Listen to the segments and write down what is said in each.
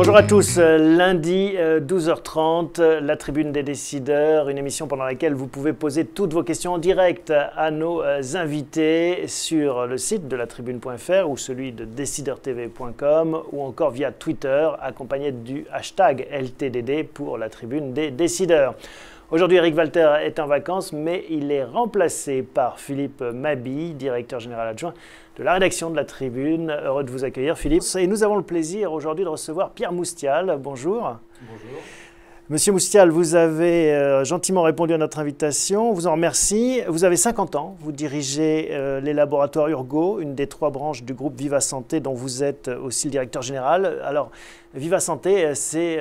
Bonjour à tous, lundi 12h30, la Tribune des décideurs, une émission pendant laquelle vous pouvez poser toutes vos questions en direct à nos invités sur le site de latribune.fr ou celui de decideurtv.com ou encore via Twitter, accompagné du hashtag LTDD pour la Tribune des décideurs. Aujourd'hui, Eric Walter est en vacances, mais il est remplacé par Philippe Mabille, directeur général adjoint de la rédaction de la Tribune. Heureux de vous accueillir, Philippe. Et nous avons le plaisir aujourd'hui de recevoir Pierre Moustial. Bonjour. Bonjour. Monsieur Moustial, vous avez gentiment répondu à notre invitation. On vous en remercie. Vous avez 50 ans. Vous dirigez les laboratoires Urgo, une des 3 branches du groupe Viva Santé, dont vous êtes aussi le directeur général. Alors, Viva Santé, c'est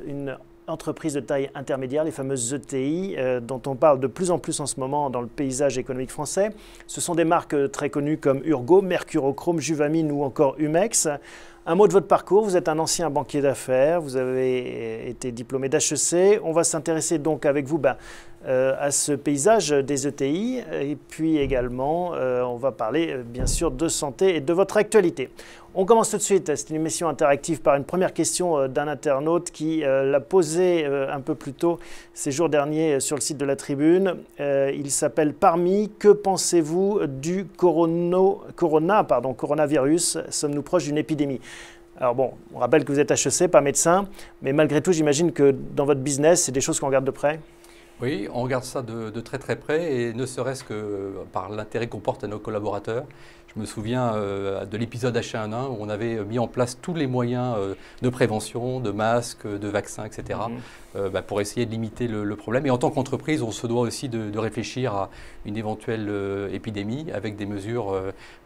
une entreprises de taille intermédiaire, les fameuses ETI, dont on parle de plus en plus en ce moment dans le paysage économique français. Ce sont des marques très connues comme Urgo, Mercurochrome, Juvamine ou encore Humex. Un mot de votre parcours, vous êtes un ancien banquier d'affaires, vous avez été diplômé d'HEC. On va s'intéresser donc avec vous à ce paysage des ETI et puis également on va parler bien sûr de santé et de votre actualité. On commence tout de suite, c'est une émission interactive par une première question d'un internaute qui l'a posée un peu plus tôt ces jours derniers sur le site de la Tribune. Il s'appelle Parmi. Que pensez-vous du coronavirus? Sommes-nous proches d'une épidémie? Alors bon, on rappelle que vous êtes HEC, pas médecin, mais malgré tout, j'imagine que dans votre business, c'est des choses qu'on regarde de près. Oui, on regarde ça de très très près et ne serait-ce que par l'intérêt qu'on porte à nos collaborateurs. Je me souviens de l'épisode H1N1 où on avait mis en place tous les moyens de prévention, de masques, de vaccins, etc. Pour essayer de limiter le problème. Et en tant qu'entreprise, on se doit aussi de réfléchir à une éventuelle épidémie avec des mesures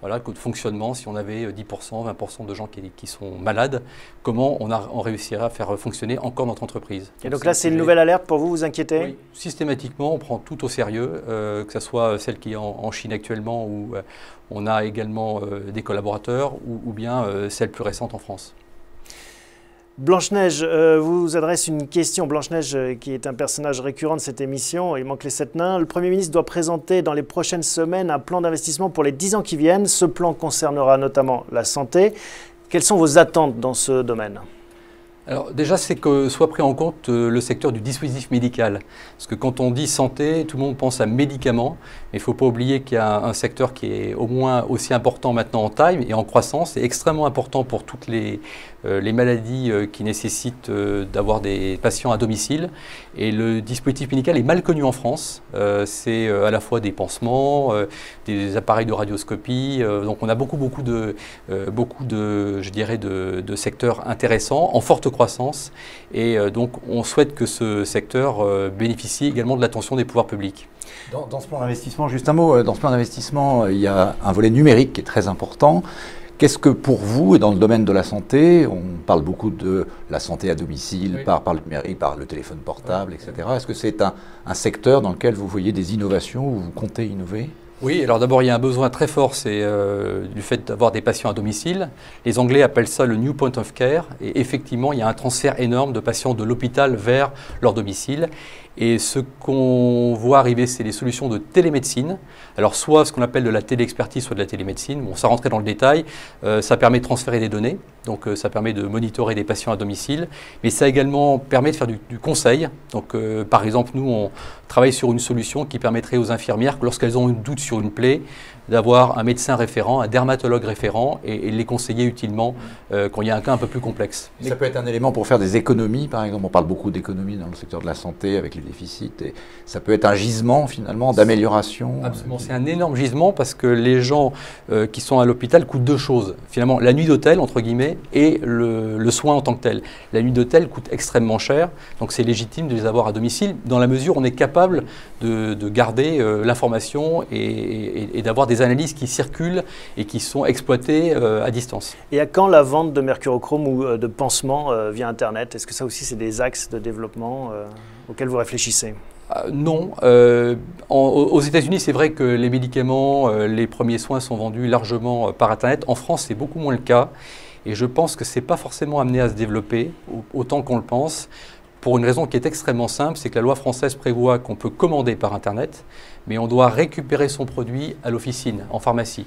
de fonctionnement. Si on avait 10%, 20% de gens qui sont malades, comment on réussirait à faire fonctionner encore notre entreprise? Et donc là, c'est une nouvelle alerte pour vous, vous inquiétez? Oui, systématiquement, on prend tout au sérieux, que ce soit celle qui est en Chine actuellement où on a également des collaborateurs ou bien celle plus récente en France. Blanche-Neige vous adresse une question. Blanche-Neige, qui est un personnage récurrent de cette émission, il manque les 7 nains. Le Premier ministre doit présenter dans les prochaines semaines un plan d'investissement pour les 10 ans qui viennent. Ce plan concernera notamment la santé. Quelles sont vos attentes dans ce domaine ? Alors déjà, c'est que soit pris en compte le secteur du dispositif médical. Parce que quand on dit santé, tout le monde pense à médicaments. Mais il ne faut pas oublier qu'il y a un secteur qui est au moins aussi important maintenant en taille et en croissance. Et extrêmement important pour toutes les maladies qui nécessitent d'avoir des patients à domicile. Et le dispositif médical est mal connu en France. C'est à la fois des pansements, des appareils de radioscopie. Donc on a beaucoup de secteurs intéressants, en forte croissance. Et donc on souhaite que ce secteur bénéficie également de l'attention des pouvoirs publics. Dans ce plan d'investissement, juste un mot, dans ce plan d'investissement, il y a un volet numérique qui est très important. Qu'est-ce que pour vous, et dans le domaine de la santé, on parle beaucoup de la santé à domicile, oui, par le numérique, par le téléphone portable, oui, etc. Est-ce que c'est un secteur dans lequel vous voyez des innovations, où vous comptez innover ? Oui, alors d'abord il y a un besoin très fort, c'est du fait d'avoir des patients à domicile. Les Anglais appellent ça le New Point of Care et effectivement il y a un transfert énorme de patients de l'hôpital vers leur domicile. Et ce qu'on voit arriver, c'est les solutions de télémédecine. Alors soit ce qu'on appelle de la téléexpertise, soit de la télémédecine. Bon, ça rentrait dans le détail. Ça permet de transférer des données. Donc ça permet de monitorer des patients à domicile. Mais ça également permet de faire du conseil. Donc par exemple, nous, on travaille sur une solution qui permettrait aux infirmières que lorsqu'elles ont un doute sur une plaie, d'avoir un médecin référent, un dermatologue référent et les conseiller utilement quand il y a un cas un peu plus complexe. Ça peut être un élément pour faire des économies, par exemple. On parle beaucoup d'économies dans le secteur de la santé avec les déficits. Et ça peut être un gisement, finalement, d'amélioration. Absolument, c'est un énorme gisement parce que les gens qui sont à l'hôpital coûtent 2 choses. Finalement, la nuit d'hôtel, entre guillemets, et le soin en tant que tel. La nuit d'hôtel coûte extrêmement cher, donc c'est légitime de les avoir à domicile, dans la mesure où on est capable de garder l'information et d'avoir des analyses qui circulent et qui sont exploitées à distance. Et à quand la vente de mercurochrome ou de pansements via Internet? Est-ce que ça aussi, c'est des axes de développement auxquels vous réfléchissez? Non. Aux États-Unis, c'est vrai que les médicaments, les premiers soins sont vendus largement par Internet. En France, c'est beaucoup moins le cas. Et je pense que ce n'est pas forcément amené à se développer autant qu'on le pense. Pour une raison qui est extrêmement simple, c'est que la loi française prévoit qu'on peut commander par Internet, mais on doit récupérer son produit à l'officine, en pharmacie.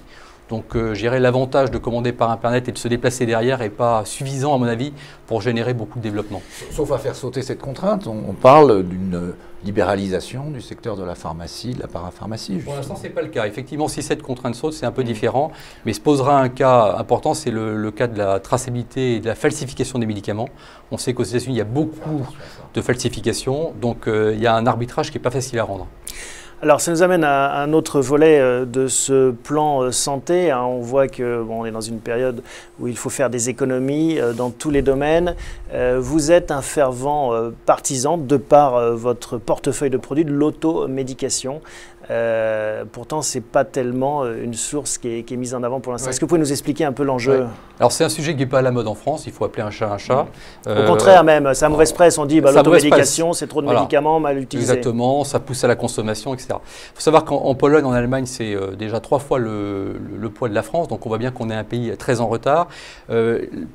Donc je dirais l'avantage de commander par Internet et de se déplacer derrière n'est pas suffisant à mon avis pour générer beaucoup de développement. Sauf à faire sauter cette contrainte, on parle d'une libéralisation du secteur de la pharmacie, de la parapharmacie. Pour l'instant, ce n'est pas le cas. Effectivement, si cette contrainte saute, c'est un peu différent, mais se posera un cas important, c'est le cas de la traçabilité et de la falsification des médicaments. On sait qu'aux États-Unis, il y a beaucoup de falsifications, donc il y a un arbitrage qui n'est pas facile à rendre. Alors, ça nous amène à un autre volet de ce plan santé. On voit qu'on est dans une période où il faut faire des économies dans tous les domaines. Vous êtes un fervent partisan, de par votre portefeuille de produits, de l'automédication. Pourtant, ce n'est pas tellement une source qui est mise en avant pour l'instant. Est-ce que vous pouvez nous expliquer un peu l'enjeu? Alors, c'est un sujet qui n'est pas à la mode en France. Il faut appeler un chat un chat. Au contraire même, c'est la mauvaise presse. On dit l'automédication, c'est trop de médicaments mal utilisés. Exactement, ça pousse à la consommation, etc. Il faut savoir qu'en Pologne, en Allemagne, c'est déjà 3 fois le poids de la France. Donc, on voit bien qu'on est un pays très en retard.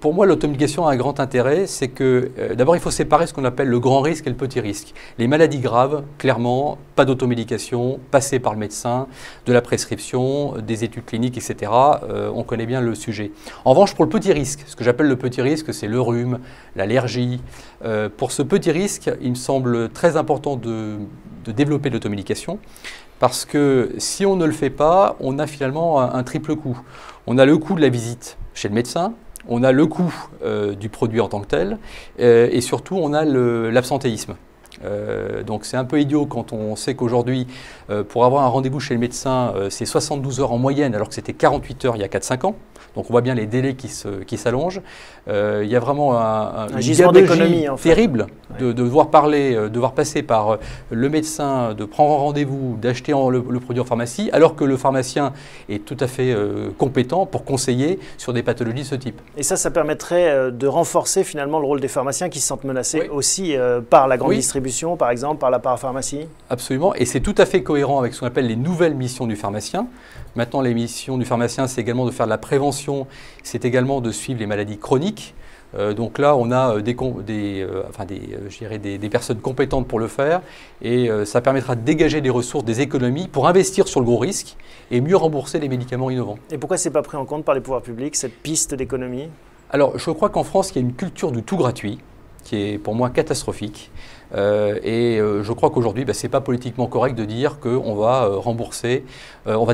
Pour moi, l'automédication a un grand intérêt. C'est que, d'abord, il faut séparer ce qu'on appelle le grand risque et le petit risque. Les maladies graves, clairement, pas d'automédication, passer par le médecin, de la prescription, des études cliniques, etc. On connaît bien le sujet. En revanche, pour le petit risque, ce que j'appelle le petit risque, c'est le rhume, l'allergie. Pour ce petit risque, il me semble très important de développer l'automédication parce que si on ne le fait pas, on a finalement un triple coût. On a le coût de la visite chez le médecin, on a le coût du produit en tant que tel et surtout on a l'absentéisme. Donc c'est un peu idiot quand on sait qu'aujourd'hui, pour avoir un rendez-vous chez le médecin, c'est 72 heures en moyenne, alors que c'était 48 heures il y a 4-5 ans. Donc on voit bien les délais qui s'allongent. Il y a vraiment un gisement d'économie terrible de devoir passer par le médecin, de prendre un rendez-vous, d'acheter le produit en pharmacie, alors que le pharmacien est tout à fait compétent pour conseiller sur des pathologies de ce type. Et ça permettrait de renforcer finalement le rôle des pharmaciens qui se sentent menacés aussi par la grande distribution, par exemple, par la parapharmacie? Absolument, et c'est tout à fait cohérent avec ce qu'on appelle les nouvelles missions du pharmacien. Maintenant, les missions du pharmacien, c'est également de faire de la prévention, c'est également de suivre les maladies chroniques. Donc là, on a des personnes compétentes pour le faire et ça permettra de dégager des ressources, des économies pour investir sur le gros risque et mieux rembourser les médicaments innovants. Et pourquoi ce n'est pas pris en compte par les pouvoirs publics, cette piste d'économie? Alors, je crois qu'en France, il y a une culture du tout gratuit qui est pour moi catastrophique. Je crois qu'aujourd'hui, ce n'est pas politiquement correct de dire qu'on va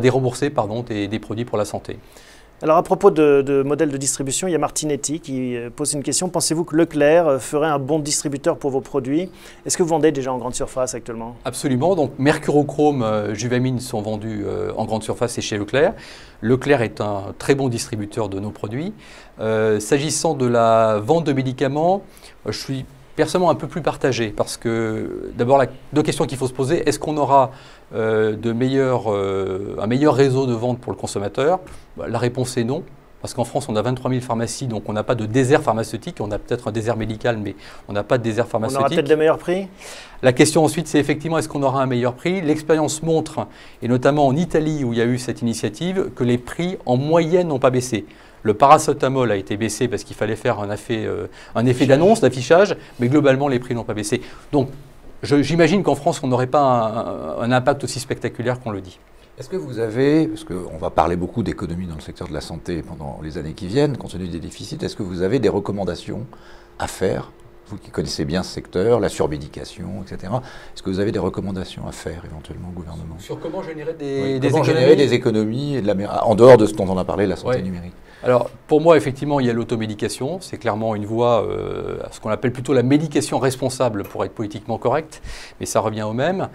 dérembourser des produits pour la santé. Alors à propos de modèle de distribution, il y a Martinetti qui pose une question. Pensez-vous que Leclerc ferait un bon distributeur pour vos produits? Est-ce que vous vendez déjà en grande surface actuellement? Absolument. Donc Mercurochrome, Juvamine sont vendus en grande surface et chez Leclerc. Leclerc est un très bon distributeur de nos produits. S'agissant de la vente de médicaments, je suis personnellement un peu plus partagé parce que d'abord, deux questions qu'il faut se poser. Est-ce qu'on aura un meilleur réseau de vente pour le consommateur? La réponse est non. Parce qu'en France, on a 23 000 pharmacies, donc on n'a pas de désert pharmaceutique. On a peut-être un désert médical, mais on n'a pas de désert pharmaceutique. On aura peut-être des meilleurs prix? La question ensuite, c'est effectivement, est-ce qu'on aura un meilleur prix? L'expérience montre, et notamment en Italie où il y a eu cette initiative, que les prix en moyenne n'ont pas baissé. Le paracétamol a été baissé parce qu'il fallait faire un effet d'annonce, d'affichage, mais globalement, les prix n'ont pas baissé. Donc, j'imagine qu'en France, on n'aurait pas un impact aussi spectaculaire qu'on le dit. Est-ce que vous avez, parce qu'on va parler beaucoup d'économie dans le secteur de la santé pendant les années qui viennent, compte tenu des déficits, est-ce que vous avez des recommandations à faire, vous qui connaissez bien ce secteur, la surmédication, etc. Est-ce que vous avez des recommandations à faire éventuellement au gouvernement? Sur comment générer des économies et en dehors de ce dont on a parlé, la santé numérique? Alors, pour moi, effectivement, il y a l'automédication. C'est clairement une voie, ce qu'on appelle plutôt la médication responsable pour être politiquement correct, mais ça revient au même.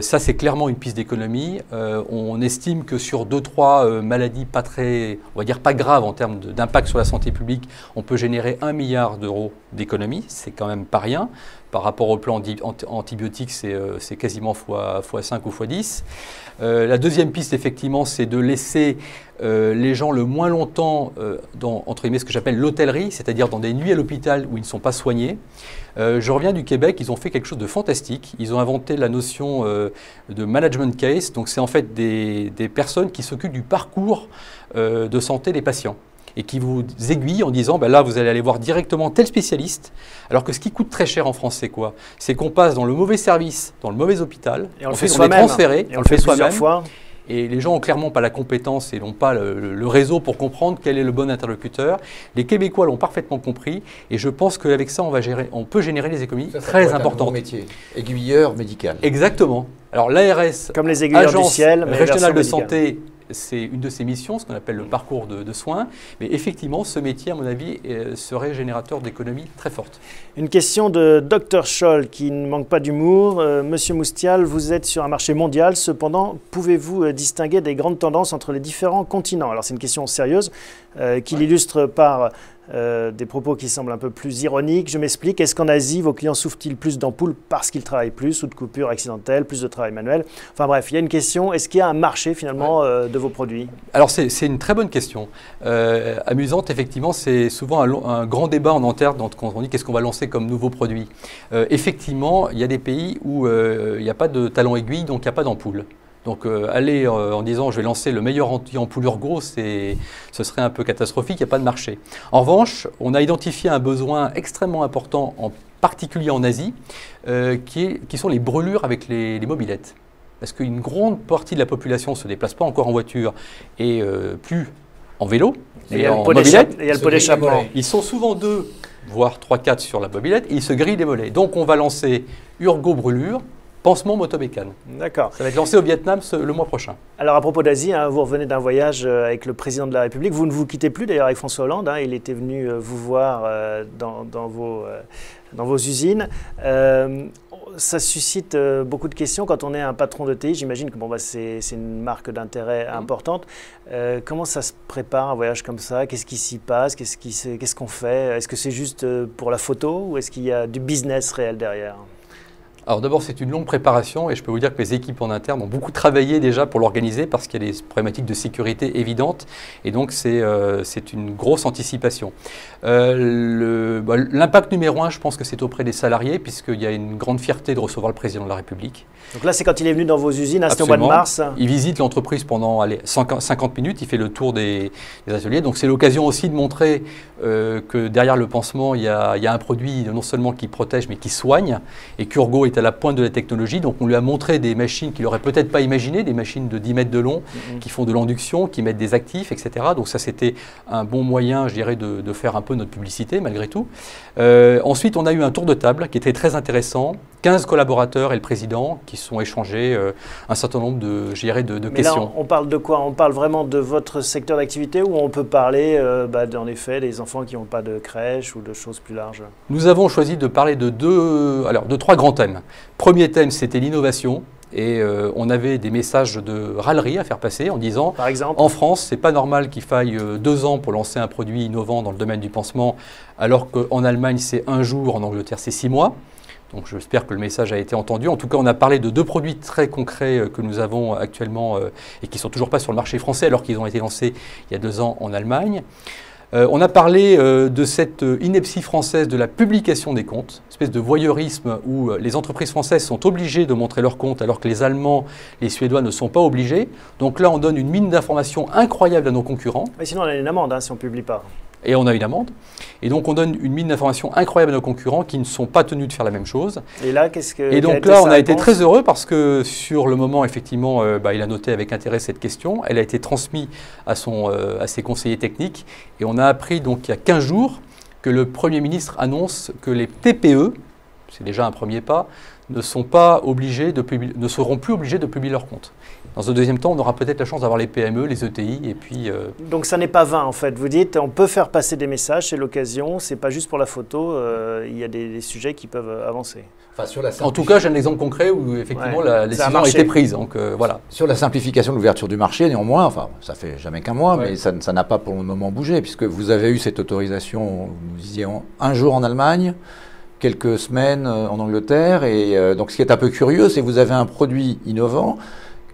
Ça, c'est clairement une piste d'économie. On estime que sur 2-3 maladies pas graves en termes d'impact sur la santé publique, on peut générer 1 milliard d'euros d'économie. C'est quand même pas rien. Par rapport au plan antibiotique, c'est quasiment x5 ou x10. La deuxième piste, effectivement, c'est de laisser les gens le moins longtemps dans, entre guillemets, ce que j'appelle l'hôtellerie, c'est-à-dire dans des nuits à l'hôpital où ils ne sont pas soignés. Je reviens du Québec, ils ont fait quelque chose de fantastique. Ils ont inventé la notion de management case. Donc, c'est en fait des personnes qui s'occupent du parcours de santé des patients et qui vous aiguillent en disant là, vous allez aller voir directement tel spécialiste. Alors que ce qui coûte très cher en France, c'est quoi? C'est qu'on passe dans le mauvais service, dans le mauvais hôpital, et on le fait soi-même. Et on le fait soi-même. Et les gens n'ont clairement pas la compétence et n'ont pas le réseau pour comprendre quel est le bon interlocuteur. Les Québécois l'ont parfaitement compris et je pense qu'avec ça, on peut générer des économies très importantes. Un métier, aiguilleur médical. Exactement. Alors l'ARS, comme les aiguilleurs du ciel, mais régionale de santé, c'est une de ses missions, ce qu'on appelle le parcours de soins. Mais effectivement, ce métier, à mon avis, serait générateur d'économies très fortes. Une question de Dr Scholl qui ne manque pas d'humour. Monsieur Moustial, vous êtes sur un marché mondial. Cependant, pouvez-vous distinguer des grandes tendances entre les différents continents? Alors c'est une question sérieuse qui l'illustre par des propos qui semblent un peu plus ironiques. Je m'explique. Est-ce qu'en Asie, vos clients souffrent-ils plus d'ampoules parce qu'ils travaillent plus ou de coupures accidentelles, plus de travail manuel? Enfin bref, il y a une question. Est-ce qu'il y a un marché finalement de vos produits? Alors c'est une très bonne question. Amusante, effectivement, c'est souvent un grand débat en interne quand on dit qu'est-ce qu'on va lancer comme nouveau produit. Effectivement, il y a des pays où il n'y a pas de talon aiguille, donc il n'y a pas d'ampoule. Donc aller en disant je vais lancer le meilleur anti-ampoule Urgo, ce serait un peu catastrophique, il n'y a pas de marché. En revanche, on a identifié un besoin extrêmement important, en particulier en Asie, qui sont les brûlures avec les mobylettes. Parce qu'une grande partie de la population ne se déplace pas encore en voiture et plus en vélo, et en mobylette. Et il y a le pot d'échappement. Ils sont souvent 2, voire 3-4 sur la mobylette et ils se grillent les mollets. Donc on va lancer Urgo brûlure, pansement motobécane. D'accord. Ça va être lancé au Vietnam le mois prochain. Alors à propos d'Asie, vous revenez d'un voyage avec le président de la République. Vous ne vous quittez plus d'ailleurs avec François Hollande. Il était venu vous voir dans vos usines. Ça suscite beaucoup de questions quand on est un patron de TI. J'imagine que c'est une marque d'intérêt importante. Comment ça se prépare un voyage comme ça? Qu'est-ce qui s'y passe? Qu'est-ce qu'on fait? Est-ce que c'est juste pour la photo ou est-ce qu'il y a du business réel derrière? Alors d'abord, c'est une longue préparation et je peux vous dire que mes équipes en interne ont beaucoup travaillé déjà pour l'organiser parce qu'il y a des problématiques de sécurité évidentes et donc c'est une grosse anticipation. L'impact numéro 1, je pense que c'est auprès des salariés puisqu'il y a une grande fierté de recevoir le président de la République. Donc là, c'est quand il est venu dans vos usines, c'était au mois de mars. Il visite l'entreprise pendant 50 minutes, il fait le tour des ateliers. Donc c'est l'occasion aussi de montrer que derrière le pansement, il y a un produit non seulement qui protège mais qui soigne et qu'Urgo est à la pointe de la technologie. Donc on lui a montré des machines qu'il n'aurait peut-être pas imaginées, des machines de 10 mètres de long qui font de l'induction, qui mettent des actifs, etc. Donc ça, c'était un bon moyen, je dirais, de faire un peu notre publicité malgré tout. Ensuite, on a eu un tour de table qui était très intéressant. 15 collaborateurs et le président qui sont échangés un certain nombre de questions. Là, on parle de quoi? On parle vraiment de votre secteur d'activité ou on peut parler en effet des enfants qui n'ont pas de crèche ou de choses plus larges? Nous avons choisi de parler de 3 grands thèmes. Premier thème, c'était l'innovation. Et on avait des messages de râlerie à faire passer en disant, par exemple, en France, c'est pas normal qu'il faille 2 ans pour lancer un produit innovant dans le domaine du pansement, alors qu'en Allemagne, c'est 1 jour, en Angleterre, c'est 6 mois. Donc j'espère que le message a été entendu. En tout cas, on a parlé de 2 produits très concrets que nous avons actuellement et qui ne sont toujours pas sur le marché français, alors qu'ils ont été lancés il y a 2 ans en Allemagne. On a parlé de cette ineptie française de la publication des comptes, espèce de voyeurisme où les entreprises françaises sont obligées de montrer leurs comptes alors que les Allemands, les Suédois ne sont pas obligés. Donc là, on donne une mine d'informations incroyable à nos concurrents. Mais sinon, on a une amende si on ne publie pas. Et on a une amende. Et donc, on donne une mine d'informations incroyable à nos concurrents qui ne sont pas tenus de faire la même chose. Et là, qu'est-ce que... Et donc là, on a été très heureux parce que sur le moment, effectivement, il a noté avec intérêt cette question. Elle a été transmise à ses conseillers techniques. Et on a appris, donc, il y a 15 jours, que le Premier ministre annonce que les TPE, c'est déjà un premier pas, ne seront plus obligés de publier leurs comptes. Dans un deuxième temps, on aura peut-être la chance d'avoir les PME, les ETI et puis... Donc ça n'est pas vain en fait. Vous dites, on peut faire passer des messages, c'est l'occasion, c'est pas juste pour la photo, il y a des sujets qui peuvent avancer. Enfin, en tout cas, j'ai un exemple concret où effectivement la décision a été prise. Donc, voilà. Sur la simplification de l'ouverture du marché, néanmoins, enfin, ça fait jamais qu'un mois, mais ça n'a pas pour le moment bougé, puisque vous avez eu cette autorisation, vous disiez, 1 jour en Allemagne, quelques semaines en Angleterre, et donc ce qui est un peu curieux, c'est que vous avez un produit innovant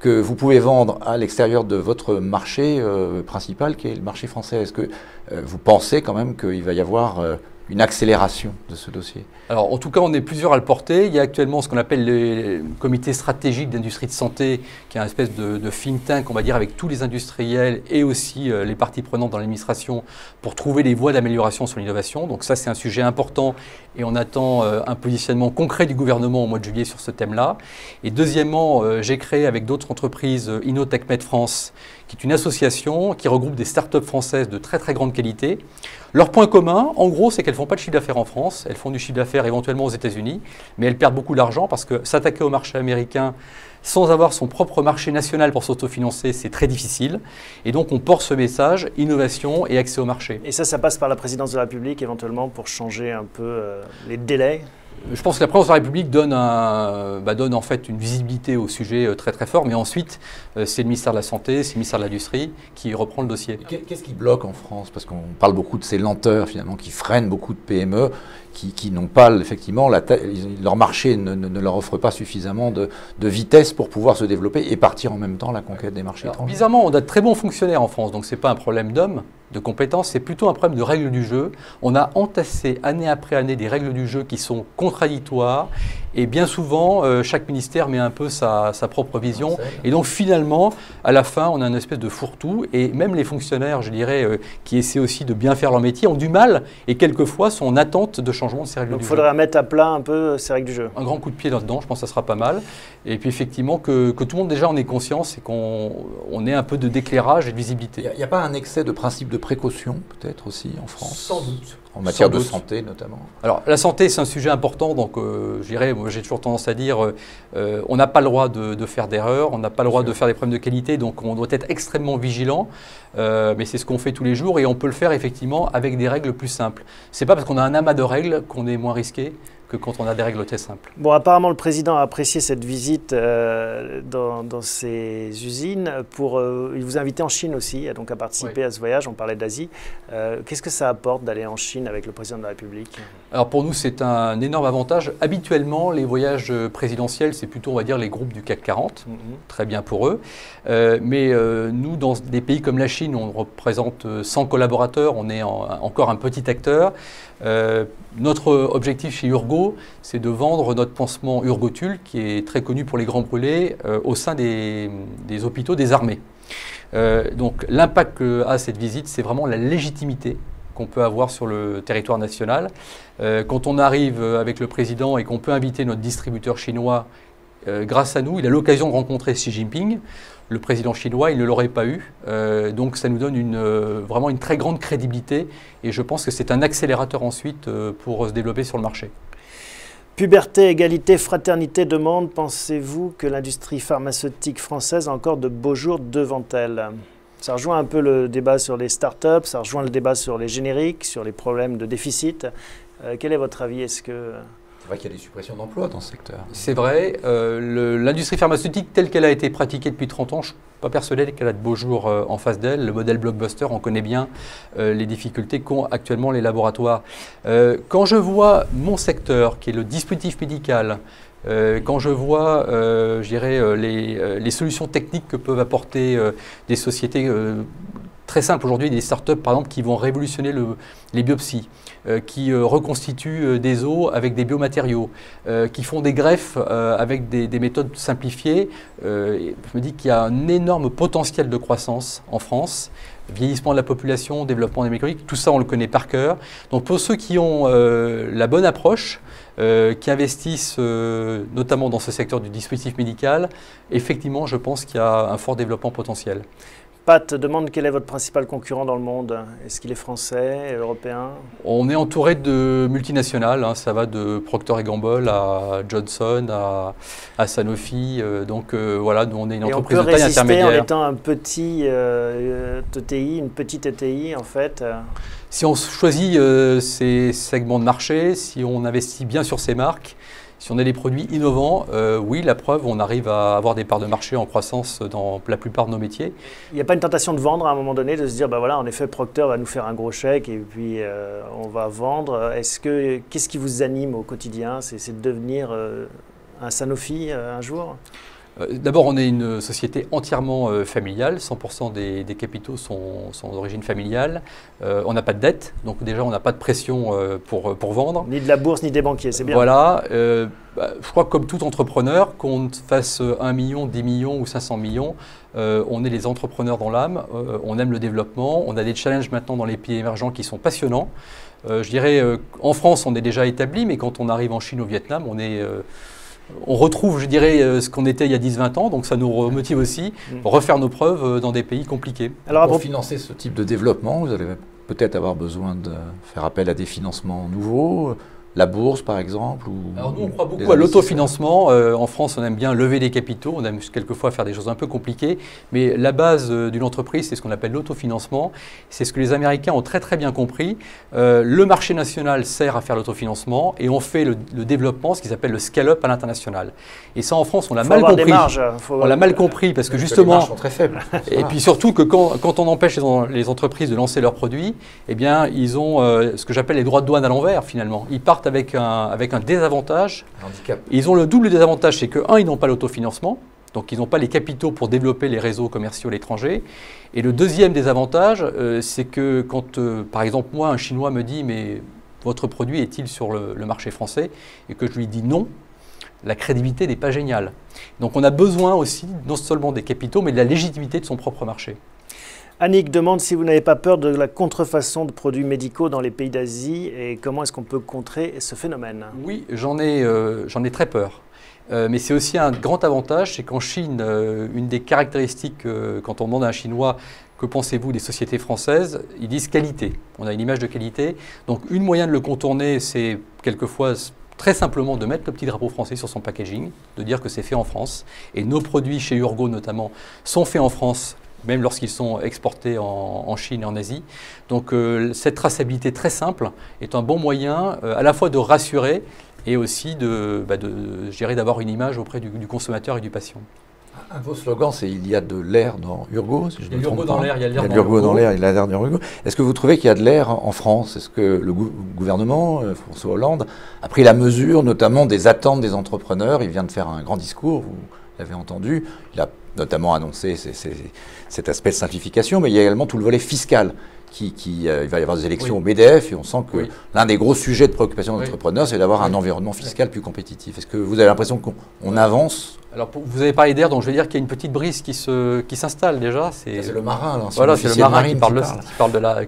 que vous pouvez vendre à l'extérieur de votre marché principal, qui est le marché français. Est-ce que vous pensez quand même qu'il va y avoir une accélération de ce dossier? Alors, en tout cas, on est plusieurs à le porter. Il y a actuellement ce qu'on appelle le comité stratégique d'industrie de santé, qui est une espèce de think tank, on va dire, avec tous les industriels et aussi les parties prenantes dans l'administration pour trouver des voies d'amélioration sur l'innovation. Donc ça, c'est un sujet important et on attend un positionnement concret du gouvernement au mois de juillet sur ce thème-là. Et deuxièmement, j'ai créé avec d'autres entreprises InnoTechMed France, qui est une association qui regroupe des startups françaises de très très grande qualité. Leur point commun, en gros, c'est qu'elles ne font pas de chiffre d'affaires en France, elles font du chiffre d'affaires éventuellement aux États-Unis, mais elles perdent beaucoup d'argent parce que s'attaquer au marché américain sans avoir son propre marché national pour s'autofinancer, c'est très difficile. Et donc, on porte ce message, innovation et accès au marché. Et ça passe par la présidence de la République éventuellement pour changer un peu les délais? Je pense que la présidence de la République donne en fait une visibilité au sujet très très fort, mais ensuite c'est le ministère de la Santé, c'est le ministère de l'Industrie qui reprend le dossier. Qu'est-ce qui bloque en France? Parce qu'on parle beaucoup de ces lenteurs finalement qui freinent beaucoup de PME, qui n'ont pas effectivement, leur marché ne leur offre pas suffisamment de vitesse pour pouvoir se développer et partir en même temps à la conquête des marchés étrangers. Bizarrement, on a de très bons fonctionnaires en France, donc ce n'est pas un problème d'hommes, de compétences, c'est plutôt un problème de règles du jeu. On a entassé année après année des règles du jeu qui sont contradictoires et bien souvent, chaque ministère met un peu sa propre vision. Et donc finalement, à la fin, on a une espèce de fourre-tout et même les fonctionnaires, je dirais, qui essaient aussi de bien faire leur métier, ont du mal et quelquefois sont en attente de changement de ces règles du jeu. Donc il faudrait mettre à plat un peu ces règles du jeu. Un grand coup de pied là-dedans, je pense que ça sera pas mal. Et puis effectivement, que tout le monde déjà en ait conscience et qu'on ait un peu de d'éclairage et de visibilité. Il n'y a pas un excès de principe de précaution, peut-être aussi en France? Sans doute. En matière de santé notamment. Alors la santé c'est un sujet important, donc je dirais, moi j'ai toujours tendance à dire on n'a pas le droit de faire d'erreurs, on n'a pas le droit de faire des problèmes de qualité, donc on doit être extrêmement vigilant, mais c'est ce qu'on fait tous les jours et on peut le faire effectivement avec des règles plus simples. C'est pas parce qu'on a un amas de règles qu'on est moins risqué que quand on a des règles très simples. Bon, apparemment, le président a apprécié cette visite dans ces usines. Il vous a invité en Chine aussi, donc à participer à ce voyage. On parlait d'Asie. Qu'est-ce que ça apporte d'aller en Chine avec le président de la République? Alors pour nous, c'est un énorme avantage. Habituellement, les voyages présidentiels, c'est plutôt, on va dire, les groupes du CAC 40. Très bien pour eux. Mais nous, dans des pays comme la Chine, on représente 100 collaborateurs. On est encore un petit acteur. Notre objectif chez Urgo, c'est de vendre notre pansement Urgotul, qui est très connu pour les grands brûlés, au sein des hôpitaux des armées. Donc l'impact qu'a cette visite, c'est vraiment la légitimité qu'on peut avoir sur le territoire national. Quand on arrive avec le président et qu'on peut inviter notre distributeur chinois, grâce à nous, il a l'occasion de rencontrer Xi Jinping. Le président chinois, il ne l'aurait pas eu. Donc ça nous donne vraiment une très grande crédibilité et je pense que c'est un accélérateur ensuite pour se développer sur le marché. Puberté, égalité, fraternité demande, pensez-vous que l'industrie pharmaceutique française a encore de beaux jours devant elle? Ça rejoint un peu le débat sur les startups, ça rejoint le débat sur les génériques, sur les problèmes de déficit. Quel est votre avis? C'est vrai qu'il y a des suppressions d'emplois dans ce secteur. C'est vrai. L'industrie pharmaceutique telle qu'elle a été pratiquée depuis 30 ans, je ne suis pas persuadé qu'elle a de beaux jours en face d'elle. Le modèle blockbuster, on connaît bien les difficultés qu'ont actuellement les laboratoires. Quand je vois mon secteur, qui est le dispositif médical, quand je vois je dirais, les solutions techniques que peuvent apporter des sociétés très simples aujourd'hui, des startups par exemple qui vont révolutionner les biopsies, qui reconstituent des os avec des biomatériaux, qui font des greffes avec des méthodes simplifiées. Je me dis qu'il y a un énorme potentiel de croissance en France. Vieillissement de la population, développement des mécaniques, tout ça on le connaît par cœur. Donc pour ceux qui ont la bonne approche, qui investissent notamment dans ce secteur du dispositif médical, effectivement je pense qu'il y a un fort développement potentiel. Pat demande quel est votre principal concurrent dans le monde. Est-ce qu'il est français, européen? On est entouré de multinationales, hein, ça va de Procter & Gamble à Johnson, à Sanofi. Donc voilà, nous on est une entreprise de taille intermédiaire. En étant un petit ETI, une petite ETI en fait. Si on choisit ces segments de marché, si on investit bien sur ces marques, si on a des produits innovants, oui, la preuve, on arrive à avoir des parts de marché en croissance dans la plupart de nos métiers. Il n'y a pas une tentation de vendre à un moment donné, de se dire, bah voilà, en effet, Procter va nous faire un gros chèque et puis on va vendre. Qu'est-ce qui vous anime au quotidien? C'est de devenir un Sanofi un jour? D'abord, on est une société entièrement familiale, 100% des capitaux sont d'origine familiale. On n'a pas de dette, donc déjà on n'a pas de pression pour vendre. Ni de la bourse, ni des banquiers, c'est bien. Voilà, je crois que comme tout entrepreneur, qu'on fasse 1 million, 10 millions ou 500 millions, on est les entrepreneurs dans l'âme, on aime le développement, on a des challenges maintenant dans les pays émergents qui sont passionnants. Je dirais, en France, on est déjà établi, mais quand on arrive en Chine, au Vietnam, on retrouve, je dirais, ce qu'on était il y a 10-20 ans, donc ça nous remotive aussi pour refaire nos preuves dans des pays compliqués. Alors, pour financer ce type de développement, vous allez peut-être avoir besoin de faire appel à des financements nouveaux, la bourse par exemple Alors nous, on croit beaucoup à l'autofinancement. En France, on aime bien lever des capitaux, on aime quelquefois faire des choses un peu compliquées, mais la base d'une entreprise, c'est ce qu'on appelle l'autofinancement. C'est ce que les Américains ont très bien compris. Le marché national sert à faire l'autofinancement et on fait le développement, ce qui s'appelle le scale-up à l'international. Et ça, en France, on l'a mal compris. On l'a mal compris parce que justement… Les marges sont très faibles. Et puis surtout que quand on empêche les entreprises de lancer leurs produits, eh bien, ils ont ce que j'appelle les droits de douane à l'envers finalement. Ils partent avec un désavantage. Un handicap. Ils ont le double désavantage, c'est que, ils n'ont pas l'autofinancement, donc ils n'ont pas les capitaux pour développer les réseaux commerciaux à l'étranger. Et le deuxième désavantage, c'est que quand, par exemple, moi, un Chinois me dit « mais votre produit est-il sur le marché français ?» et que je lui dis non, la crédibilité n'est pas géniale. Donc on a besoin aussi, non seulement des capitaux, mais de la légitimité de son propre marché. Annick demande si vous n'avez pas peur de la contrefaçon de produits médicaux dans les pays d'Asie et comment est-ce qu'on peut contrer ce phénomène? Oui, j'en ai très peur. Mais c'est aussi un grand avantage, c'est qu'en Chine, une des caractéristiques, quand on demande à un Chinois que pensez-vous des sociétés françaises, ils disent qualité. On a une image de qualité. Donc, une moyen de le contourner, c'est quelquefois très simplement de mettre le petit drapeau français sur son packaging, de dire que c'est fait en France. Et nos produits, chez Urgo notamment, sont faits en France, même lorsqu'ils sont exportés en Chine et en Asie. Donc cette traçabilité très simple est un bon moyen à la fois de rassurer et aussi d'avoir une image auprès du consommateur et du patient. Un de vos slogans, c'est « Il y a de l'air dans Urgo ». Si il y a de l'Urgo dans l'air, il y a de l'air dans l'Urgo dans l'air, il y a de l'air dans Urgo. Est-ce que vous trouvez qu'il y a de l'air en France? Est-ce que le gouvernement, François Hollande, a pris la mesure notamment des attentes des entrepreneurs? Il vient de faire un grand discours, vous l'avez entendu. Il a notamment annoncé cet aspect de simplification, mais il y a également tout le volet fiscal. Il va y avoir des élections au BDF et on sent que l'un des gros sujets de préoccupation des entrepreneurs, c'est d'avoir un environnement fiscal plus compétitif. Est-ce que vous avez l'impression qu'on avance? Alors, vous avez parlé d'air, donc je vais dire qu'il y a une petite brise qui s'installe déjà. C'est le marin, là. Voilà, c'est le marin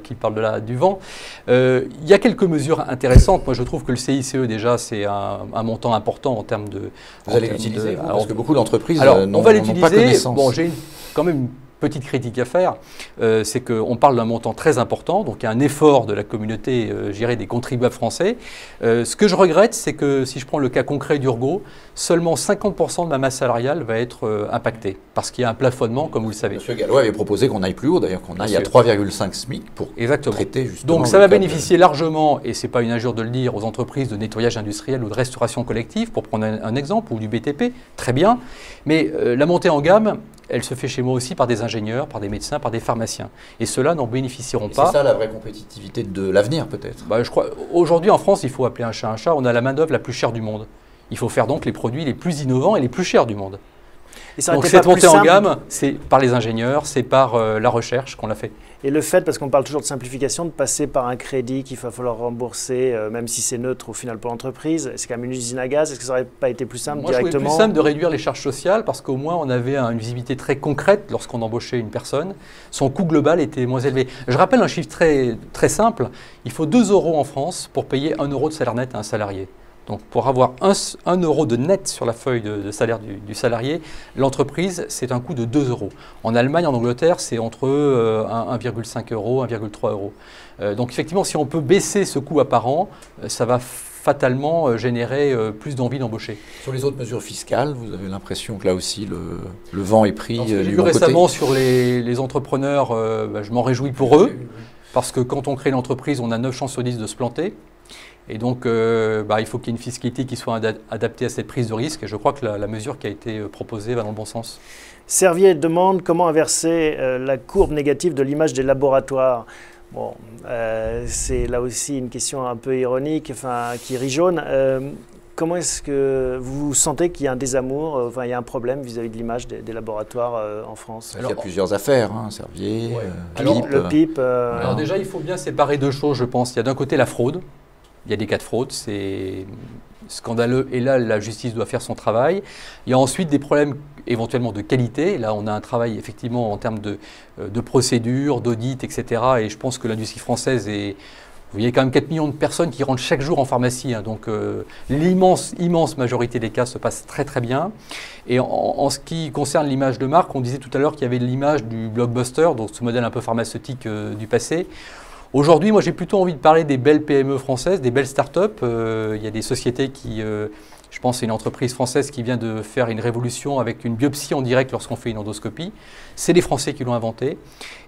qui parle du vent. Il y a quelques mesures intéressantes. Moi, je trouve que le CICE, déjà, c'est un montant important en termes de… Vous allez l'utiliser, parce que beaucoup d'entreprises n'ont pas connaissance. Bon, j'ai quand même une petite critique à faire, c'est qu'on parle d'un montant très important, donc il y a un effort de la communauté, je dirais, des contribuables français. Ce que je regrette, c'est que si je prends le cas concret d'Urgo, seulement 50% de ma masse salariale va être impactée, parce qu'il y a un plafonnement, comme vous le savez. M. Gallois avait proposé qu'on aille plus haut, d'ailleurs, qu'on aille à 3,5 SMIC pour traiter justement… Donc ça va bénéficier largement, et ce n'est pas une injure de le dire, aux entreprises de nettoyage industriel ou de restauration collective, pour prendre un exemple, ou du BTP, très bien. Mais la montée en gamme, elle se fait chez moi aussi par des ingénieurs, par des médecins, par des pharmaciens. Et ceux-là n'en bénéficieront pas. C'est ça la vraie compétitivité de l'avenir peut-être. Je crois, aujourd'hui en France, il faut appeler un chat un chat, on a la main-d'œuvre la plus chère du monde. Il faut faire donc les produits les plus innovants et les plus chers du monde. Donc cette montée en gamme, c'est par les ingénieurs, c'est par la recherche qu'on l'a fait. Et le fait, parce qu'on parle toujours de simplification, de passer par un crédit qu'il va falloir rembourser, même si c'est neutre au final pour l'entreprise, c'est quand même une usine à gaz, est-ce que ça n'aurait pas été plus simple directement? Moi, je trouvais plus simple de réduire les charges sociales parce qu'au moins on avait une visibilité très concrète lorsqu'on embauchait une personne. Son coût global était moins élevé. Je rappelle un chiffre très simple, il faut 2 € en France pour payer 1 € de salaire net à un salarié. Donc pour avoir 1 euro de net sur la feuille de salaire du salarié, l'entreprise, c'est un coût de 2 €. En Allemagne, en Angleterre, c'est entre 1,5 €, 1,3 €. Donc effectivement, si on peut baisser ce coût apparent, ça va fatalement générer plus d'envie d'embaucher. Sur les autres mesures fiscales, vous avez l'impression que là aussi le vent est pris du bon côté? J'ai vu récemment sur les entrepreneurs, je m'en réjouis pour eux, parce que quand on crée l'entreprise, on a 9 chances sur 10 de se planter. Et donc, il faut qu'il y ait une fiscalité qui soit adaptée à cette prise de risque. Et je crois que la mesure qui a été proposée va dans le bon sens. Servier demande comment inverser la courbe négative de l'image des laboratoires. Bon, c'est là aussi une question un peu ironique, qui rit jaune. comment est-ce que vous sentez qu'il y a un désamour, enfin, il y a un problème vis-à-vis de l'image des laboratoires en France? Il y a plusieurs affaires, hein, Servier, le PIP. Alors déjà, il faut bien séparer deux choses, je pense. Il y a d'un côté la fraude. Il y a des cas de fraude, c'est scandaleux, et là, la justice doit faire son travail. Il y a ensuite des problèmes éventuellement de qualité. Là, on a un travail effectivement en termes de procédures, d'audit, etc. Et je pense que l'industrie française est... Vous voyez quand même 4 millions de personnes qui rentrent chaque jour en pharmacie, hein, donc l'immense majorité des cas se passe très très bien. Et en ce qui concerne l'image de marque, on disait tout à l'heure qu'il y avait l'image du blockbuster, donc ce modèle un peu pharmaceutique du passé. Aujourd'hui, moi j'ai plutôt envie de parler des belles PME françaises, des belles startups. Il y a des sociétés qui, je pense c'est une entreprise française qui vient de faire une révolution avec une biopsie en direct lorsqu'on fait une endoscopie. C'est les Français qui l'ont inventé.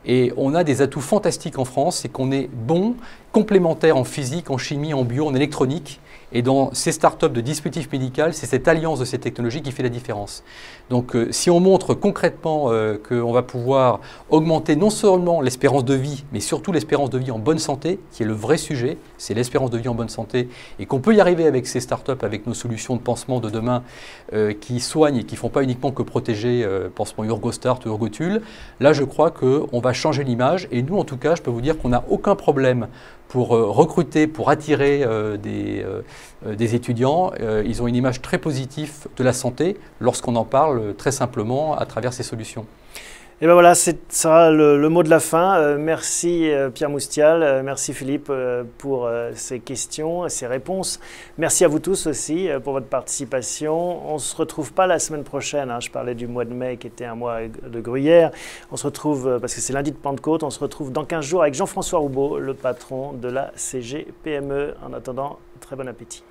Et on a des atouts fantastiques en France, c'est qu'on est bon, complémentaire en physique, en chimie, en bio, en électronique. Et dans ces startups de dispositifs médicaux, c'est cette alliance de ces technologies qui fait la différence. Donc si on montre concrètement qu'on va pouvoir augmenter non seulement l'espérance de vie, mais surtout l'espérance de vie en bonne santé, qui est le vrai sujet, c'est l'espérance de vie en bonne santé, et qu'on peut y arriver avec ces startups, avec nos solutions de pansement de demain qui soignent et qui ne font pas uniquement que protéger pansement Urgostart ou Urgotul, là je crois qu'on va changer l'image. Et nous en tout cas, je peux vous dire qu'on n'a aucun problème pour recruter, pour attirer des étudiants. Ils ont une image très positive de la santé lorsqu'on en parle très simplement à travers ces solutions. Et bien voilà, c'est ça le mot de la fin. Merci Pierre Moustial, merci Philippe pour ces questions et ces réponses. Merci à vous tous aussi pour votre participation. On ne se retrouve pas la semaine prochaine, hein. Je parlais du mois de mai qui était un mois de gruyère. On se retrouve, parce que c'est lundi de Pentecôte, on se retrouve dans 15 jours avec Jean-François Roubaud, le patron de la CGPME. En attendant, très bon appétit.